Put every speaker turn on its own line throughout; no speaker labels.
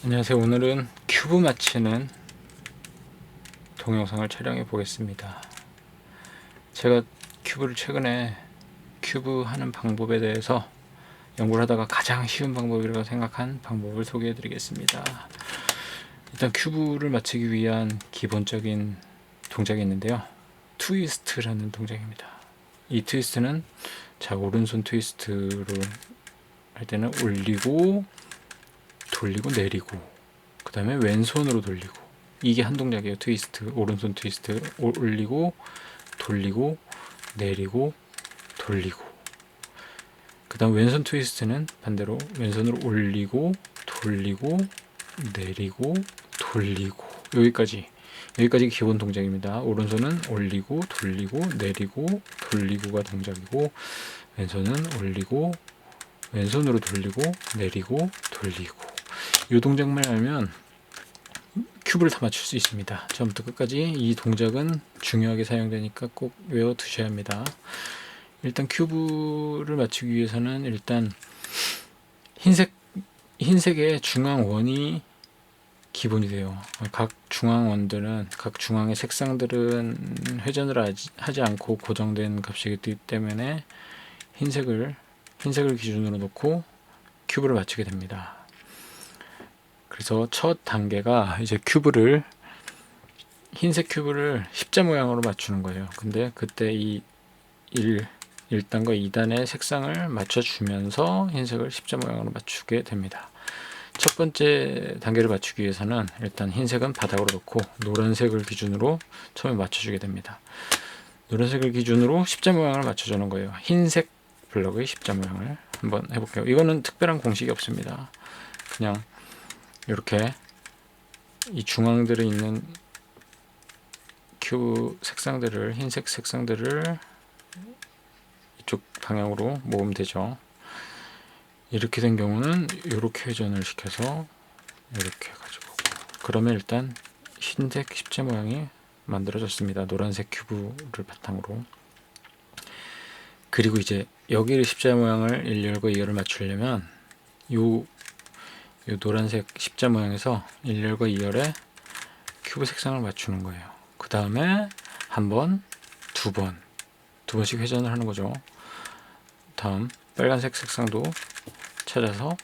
안녕하세요. 오늘은 큐브 맞히는 동영상을 촬영해 보겠습니다. 제가 큐브를 최근에 큐브 하는 방법에 대해서 연구를 하다가 가장 쉬운 방법이라고 생각한 방법을 소개해 드리겠습니다. 일단 큐브를 맞추기 위한 기본적인 동작이 있는데요. 트위스트라는 동작입니다. 이 트위스트는 오른손 트위스트로 할 때는 올리고 돌리고 내리고, 그 다음에 왼손으로 돌리고, 이게 한 동작이에요. 트위스트, 오른손 트위스트, 올리고 돌리고 내리고 돌리고. 그 다음 왼손 트위스트는 반대로 왼손으로 올리고 돌리고 내리고 돌리고. 여기까지 기본 동작입니다. 오른손은 올리고 돌리고 내리고 돌리고가 동작이고, 왼손은 올리고 왼손으로 돌리고 내리고 돌리고. 이 동작만 알면 큐브를 다 맞출 수 있습니다. 처음부터 끝까지 이 동작은 중요하게 사용되니까 꼭 외워두셔야 합니다. 일단 큐브를 맞추기 위해서는 일단 흰색의 중앙원이 기본이 돼요. 각 중앙의 색상들은 회전을 하지 않고 고정된 값이기 때문에 흰색을 기준으로 놓고 큐브를 맞추게 됩니다. 그래서 첫 단계가 이제 흰색 큐브를 십자 모양으로 맞추는 거예요. 근데 그때 이 1단과 2단의 색상을 맞춰주면서 흰색을 십자 모양으로 맞추게 됩니다. 첫 번째 단계를 맞추기 위해서는 일단 흰색은 바닥으로 놓고 노란색을 기준으로 처음에 맞춰주게 됩니다. 노란색을 기준으로 십자 모양을 맞춰주는 거예요. 흰색 블럭의 십자 모양을 한번 해볼게요. 이거는 특별한 공식이 없습니다. 그냥 이렇게 이 중앙들에 있는 큐브 색상들을, 흰색 색상들을 이쪽 방향으로 모으면 되죠. 이렇게 된 경우는 이렇게 회전을 시켜서 이렇게 가지고, 그러면 일단 흰색 십자 모양이 만들어졌습니다. 노란색 큐브를 바탕으로. 그리고 이제 여기를 십자 모양을 1열과 2열을 맞추려면 요 노란색 십자 모양에서 1열과 2열에 큐브 색상을 맞추는 거예요. 그 다음에 한 번, 두 번씩 회전을 하는 거죠. 다음 빨간색 색상도 찾아서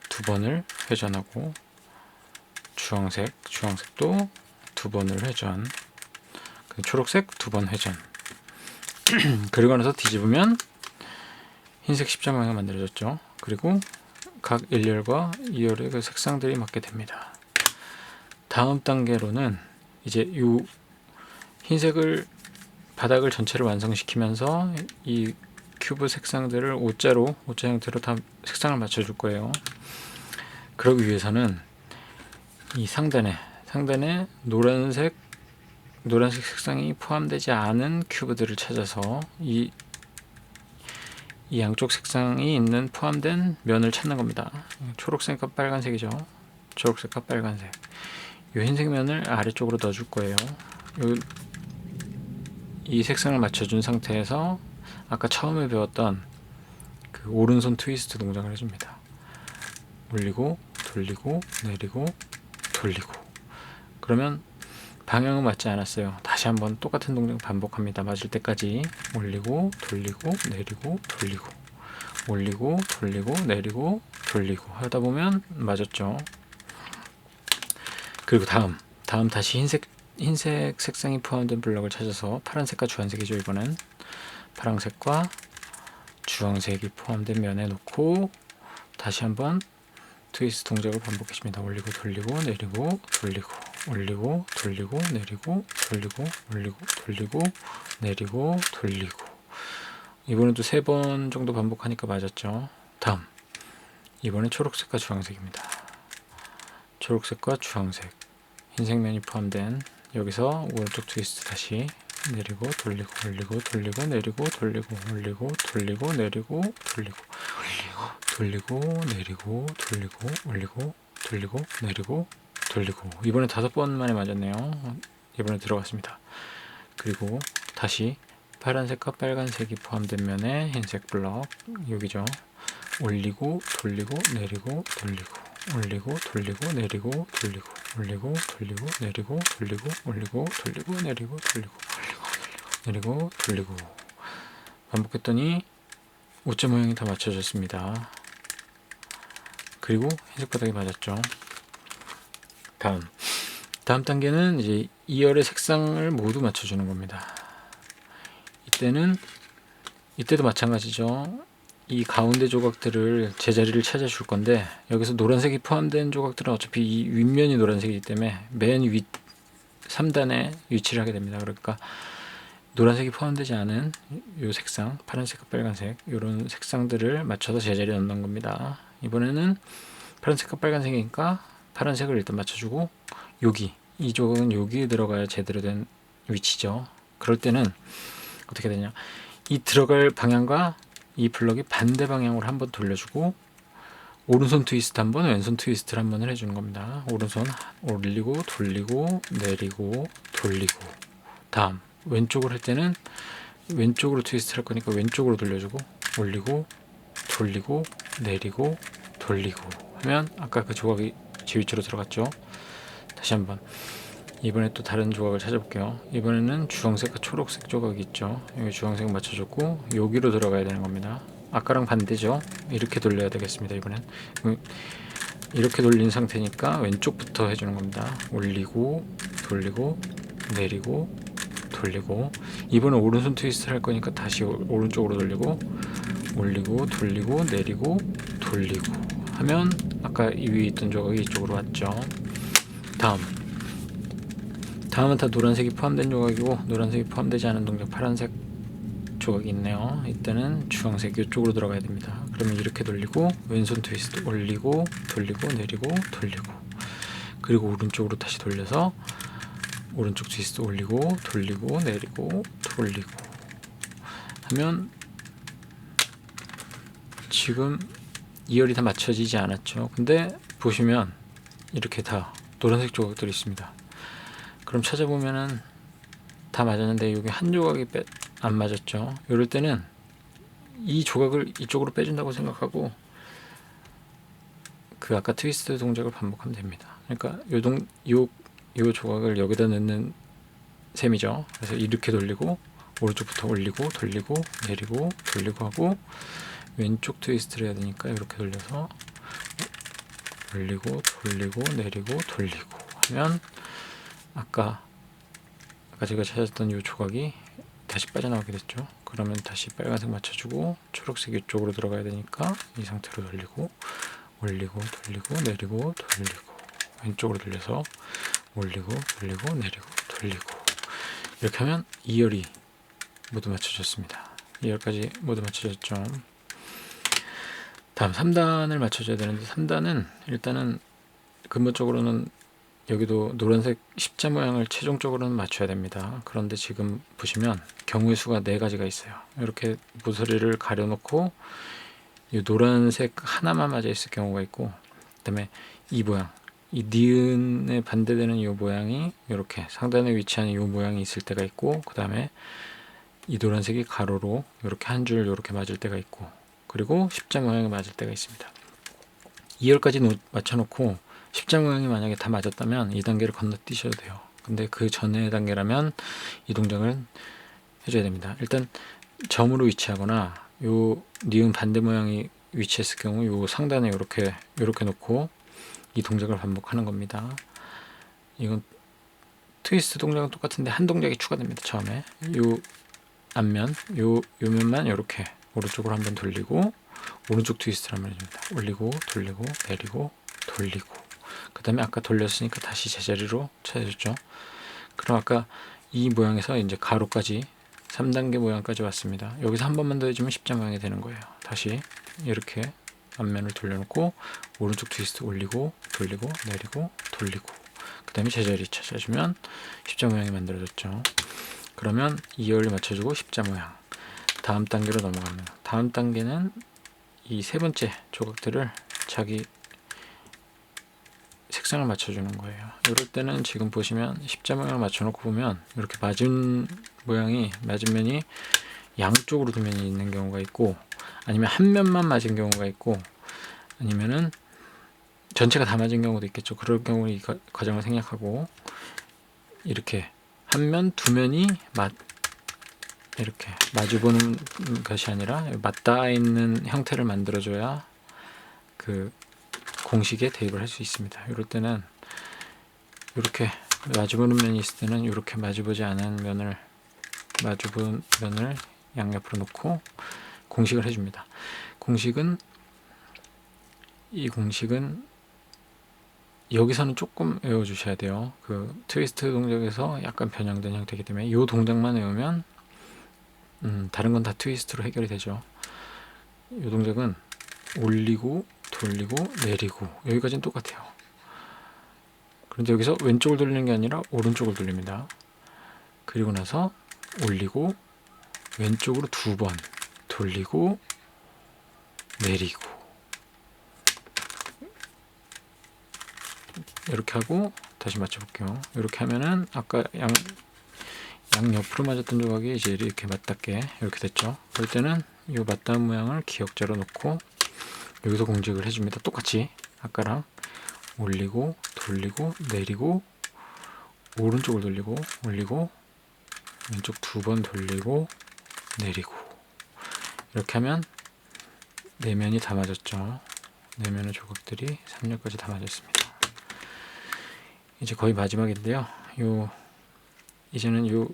두 번을 회전하고, 주황색도 두 번을 회전, 초록색 두 번 회전. 그리고 나서 뒤집으면 흰색 십자 모양이 만들어졌죠. 그리고 각 1열과 2열의 그 색상들이 맞게 됩니다. 다음 단계로는 이제 이 흰색을 바닥을 전체를 완성시키면서 이 큐브 색상들을 오자 형태로 다 색상을 맞춰줄 거예요. 그러기 위해서는 이 상단에 노란색 색상이 포함되지 않은 큐브들을 찾아서 이 양쪽 색상이 있는 포함된 면을 찾는 겁니다. 초록색과 빨간색이죠. 초록색과 빨간색. 이 흰색 면을 아래쪽으로 넣어줄 거예요. 이 색상을 맞춰준 상태에서 아까 처음에 배웠던 그 오른손 트위스트 동작을 해줍니다. 올리고 돌리고 내리고 돌리고. 그러면 방향은 맞지 않았어요. 다시 한번 똑같은 동작 반복합니다. 맞을 때까지 올리고 돌리고 내리고 돌리고, 올리고 돌리고 내리고 돌리고 하다 보면 맞았죠. 그리고 다음 다시 흰색 색상이 포함된 블럭을 찾아서 파란색과 주황색이죠. 이번엔 파란색과 주황색이 포함된 면에 놓고 다시 한번 트위스트 동작을 반복해줍니다. 올리고 돌리고 내리고 돌리고, 올리고 돌리고 내리고 돌리고, 올리고 돌리고 내리고 돌리고. 이번엔 또 3번 정도 반복하니까 맞았죠. 다음 이번엔 초록색과 주황색입니다. 초록색과 주황색, 흰색 면이 포함된 여기서 오른쪽 트위스트 다시 내리고 돌리고, 올리고 돌리고 내리고 돌리고, 올리고 돌리고 내리고 돌리고, 올리고 돌리고 내리고 돌리고, 올리고 돌리고 내리고 돌리고. 이번에 5번 만에 맞았네요. 이번에 들어갔습니다. 그리고 다시 파란색과 빨간색이 포함된 면에 흰색 블럭, 여기죠. 올리고 돌리고 내리고 돌리고, 올리고 돌리고 내리고 돌리고 올리고 돌리고 내리고 돌리고 올리고 돌리고 내리고 돌리고 내리고 돌리고 반복했더니 옷자 모양이 다 맞춰졌습니다. 그리고 흰색 바닥이 맞았죠. 다음 단계는 이제 2열의 색상을 모두 맞춰주는 겁니다. 이때도 마찬가지죠. 이 가운데 조각들을 제자리를 찾아줄 건데, 여기서 노란색이 포함된 조각들은 어차피 이 윗면이 노란색이기 때문에 맨 윗 3단에 위치를 하게 됩니다. 그러니까 노란색이 포함되지 않은 이 색상, 파란색과 빨간색, 이런 색상들을 맞춰서 제자리에 넣는 겁니다. 이번에는 파란색과 빨간색이니까 파란색을 일단 맞춰주고, 이 조각은 여기에 들어가야 제대로 된 위치죠. 그럴 때는 어떻게 되냐, 이 들어갈 방향과 이 블럭이 반대 방향으로 한번 돌려주고, 오른손 트위스트 한번, 왼손 트위스트를 한번 해주는 겁니다. 오른손 올리고 돌리고 내리고 돌리고, 다음 왼쪽으로 할 때는 왼쪽으로 트위스트 할 거니까 왼쪽으로 돌려주고, 올리고 돌리고 내리고 돌리고 하면 아까 그 조각이 제 위치로 들어갔죠. 다시 한번, 이번에 또 다른 조각을 찾아볼게요. 이번에는 주황색과 초록색 조각이 있죠. 여기 주황색 맞춰줬고 여기로 들어가야 되는 겁니다. 아까랑 반대죠. 이렇게 돌려야 되겠습니다. 이번엔 이렇게 돌린 상태니까 왼쪽부터 해주는 겁니다. 올리고 돌리고 내리고 돌리고, 이번엔 오른손 트위스트를 할 거니까 다시 오른쪽으로 돌리고 올리고 돌리고 내리고 돌리고 하면 아까 이 위에 있던 조각이 이쪽으로 왔죠. 다음은 다 노란색이 포함된 조각이고, 노란색이 포함되지 않은 동작 파란색 조각이 있네요. 이때는 주황색 이쪽으로 들어가야 됩니다. 그러면 이렇게 돌리고 왼손 트위스트 올리고 돌리고 내리고 돌리고, 그리고 오른쪽으로 다시 돌려서 오른쪽 트위스트 올리고 돌리고 내리고 돌리고 하면 지금 2열이 다 맞춰지지 않았죠. 근데 보시면 이렇게 다 노란색 조각들이 있습니다. 그럼 찾아보면은 다 맞았는데 여기 한 조각이 안 맞았죠. 이럴 때는 이 조각을 이쪽으로 빼준다고 생각하고 그 아까 트위스트 동작을 반복하면 됩니다. 그러니까 요 조각을 여기다 넣는 셈이죠. 그래서 이렇게 돌리고 오른쪽부터 올리고 돌리고 내리고 돌리고 하고, 왼쪽 트위스트를 해야 되니까 이렇게 돌려서 올리고 돌리고 내리고 돌리고 하면 아까 제가 찾았던 이 조각이 다시 빠져나오게 됐죠. 그러면 다시 빨간색 맞춰주고 초록색 이쪽으로 들어가야 되니까 이 상태로 돌리고 올리고 돌리고 내리고 돌리고, 왼쪽으로 돌려서 올리고 돌리고 내리고 돌리고, 이렇게 하면 2열이 모두 맞춰졌습니다. 2열까지 모두 맞춰졌죠. 다음 3단을 맞춰줘야 되는데, 3단은 일단은 근본적으로는 여기도 노란색 십자 모양을 최종적으로는 맞춰야 됩니다. 그런데 지금 보시면 경우의 수가 4가지가 있어요. 이렇게 모서리를 가려놓고 이 노란색 하나만 맞아 있을 경우가 있고, 그 다음에 이 모양, 이 니은에 반대되는 이 모양이 이렇게 상단에 위치한 이 모양이 있을 때가 있고, 그 다음에 이 노란색이 가로로 이렇게 한 줄 이렇게 맞을 때가 있고, 그리고 십자 모양이 맞을 때가 있습니다. 2열까지 맞춰놓고 십자 모양이 만약에 다 맞았다면 이 단계를 건너뛰셔도 돼요. 근데 그 전의 단계라면 이 동작을 해줘야 됩니다. 일단 점으로 위치하거나 요 니은 반대 모양이 위치했을 경우 요 상단에 이렇게 놓고 이 동작을 반복하는 겁니다. 이건 트위스트 동작은 똑같은데 한 동작이 추가됩니다. 처음에 요 앞면 요 면만 이렇게 오른쪽으로 한번 돌리고 오른쪽 트위스트를 한번 해줍니다. 올리고 돌리고 내리고 돌리고, 그 다음에 아까 돌렸으니까 다시 제자리로 찾아줬죠. 그럼 아까 이 모양에서 이제 가로까지 3단계 모양까지 왔습니다. 여기서 한 번만 더 해주면 십자 모양이 되는 거예요. 다시 이렇게 앞면을 돌려놓고 오른쪽 트위스트 올리고 돌리고 내리고 돌리고, 그 다음에 제자리 찾아주면 십자 모양이 만들어졌죠. 그러면 2열을 맞춰주고 십자 모양. 다음 단계로 넘어갑니다. 다음 단계는 이 세 번째 조각들을 자기 색상을 맞춰주는 거예요. 이럴 때는 지금 보시면 십자 모양을 맞춰놓고 보면 이렇게 맞은 면이 양쪽으로 두 면이 있는 경우가 있고, 아니면 한 면만 맞은 경우가 있고, 아니면은 전체가 다 맞은 경우도 있겠죠. 그럴 경우 이 과정을 생략하고 이렇게 한 면, 두 면이 이렇게 마주보는 것이 아니라 맞닿아 있는 형태를 만들어줘야 그 공식에 대입을 할 수 있습니다. 이럴 때는 이렇게 마주보는 면이 있을 때는 이렇게 마주보지 않은 면을 마주본 면을 양옆으로 놓고 공식을 해줍니다. 이 공식은 여기서는 조금 외워주셔야 돼요. 그 트위스트 동작에서 약간 변형된 형태이기 때문에 이 동작만 외우면 다른 건 다 트위스트로 해결이 되죠. 이 동작은 올리고 돌리고 내리고 여기까지는 똑같아요. 그런데 여기서 왼쪽을 돌리는 게 아니라 오른쪽을 돌립니다. 그리고 나서 올리고 왼쪽으로 2번 돌리고 내리고 이렇게 하고 다시 맞춰볼게요. 이렇게 하면은 아까 양옆으로 맞았던 조각이 이제 이렇게 맞닿게 이렇게 됐죠. 그럴 때는 이 맞닿은 모양을 기역자로 놓고 여기서 공식을 해줍니다. 똑같이 아까랑 올리고 돌리고 내리고 오른쪽을 돌리고 올리고 왼쪽 2번 돌리고 내리고 이렇게 하면 내면이 다 맞았죠. 내면의 조각들이 3렬까지 다 맞았습니다. 이제 거의 마지막인데요. 이제는 요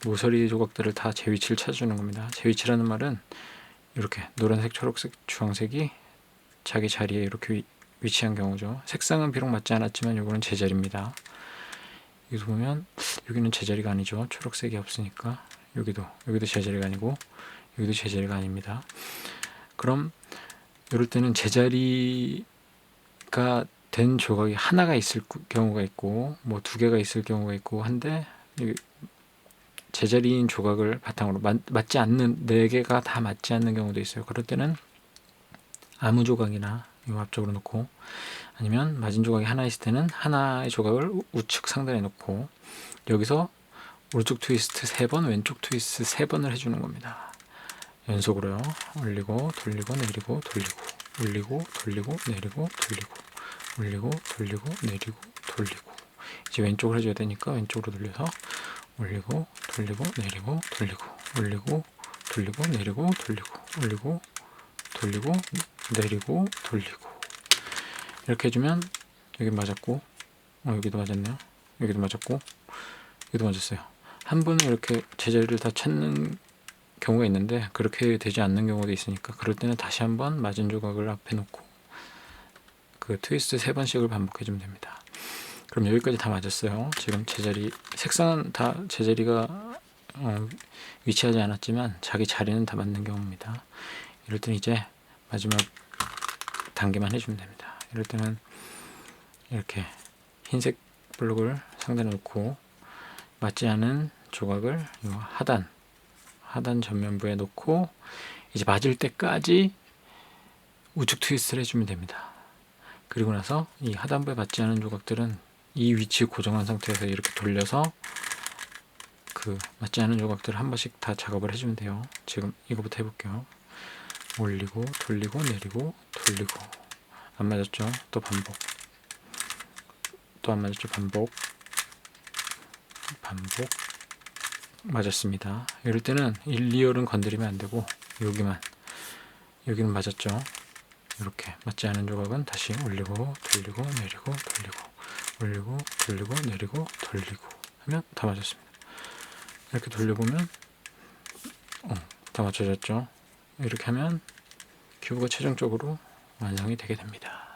모서리 조각들을 다 제 위치를 찾아주는 겁니다. 제 위치라는 말은 이렇게 노란색, 초록색, 주황색이 자기 자리에 이렇게 위치한 경우죠. 색상은 비록 맞지 않았지만 이거는 제자리입니다. 여기서 보면 여기는 제자리가 아니죠. 초록색이 없으니까 여기도 제자리가 아니고 여기도 제자리가 아닙니다. 그럼 이럴 때는 제자리가 된 조각이 하나가 있을 경우가 있고 뭐 2개가 있을 경우가 있고 한데 제자리인 조각을 바탕으로 맞지 않는 4개가 다 맞지 않는 경우도 있어요. 그럴 때는 아무 조각이나 이 앞쪽으로 놓고 아니면 맞은 조각이 하나 있을 때는 하나의 조각을 우측 상단에 놓고 여기서 오른쪽 트위스트 3번 왼쪽 트위스트 3번을 해주는 겁니다. 연속으로요. 올리고 돌리고 내리고 돌리고 올리고 돌리고 내리고 돌리고 올리고 돌리고 내리고 돌리고 이제 왼쪽으로 해줘야 되니까 왼쪽으로 돌려서 올리고 돌리고 내리고 돌리고 올리고 돌리고 내리고 돌리고 올리고 돌리고 내리고 돌리고 이렇게 해주면 여기 맞았고 여기도 맞았네요. 여기도 맞았고 여기도 맞았어요. 한 번에 이렇게 제자리를 다 찾는 경우가 있는데 그렇게 되지 않는 경우도 있으니까 그럴 때는 다시 한번 맞은 조각을 앞에 놓고 그 트위스트 3번씩을 반복해 주면 됩니다. 그럼 여기까지 다 맞았어요. 지금 제자리 색상은 다 제자리가 위치하지 않았지만 자기 자리는 다 맞는 경우입니다. 이럴 때는 이제 마지막 단계만 해주면 됩니다. 이럴 때는 이렇게 흰색 블록을 상단에 놓고 맞지 않은 조각을 하단 전면부에 놓고 이제 맞을 때까지 우측 트위스트를 해주면 됩니다. 그리고 나서 이 하단부에 맞지 않은 조각들은 이 위치에 고정한 상태에서 이렇게 돌려서 그 맞지 않은 조각들을 한 번씩 다 작업을 해주면 돼요. 지금 이거부터 해볼게요. 올리고 돌리고 내리고 돌리고 안 맞았죠? 또 반복 또 안 맞았죠? 반복 맞았습니다. 이럴 때는 1, 2열은 건드리면 안 되고 여기는 맞았죠? 이렇게 맞지 않은 조각은 다시 올리고 돌리고 내리고 돌리고 올리고 돌리고 내리고 돌리고 하면 다 맞았습니다. 이렇게 돌려보면 다 맞춰졌죠? 이렇게 하면 큐브가 최종적으로 완성이 되게 됩니다.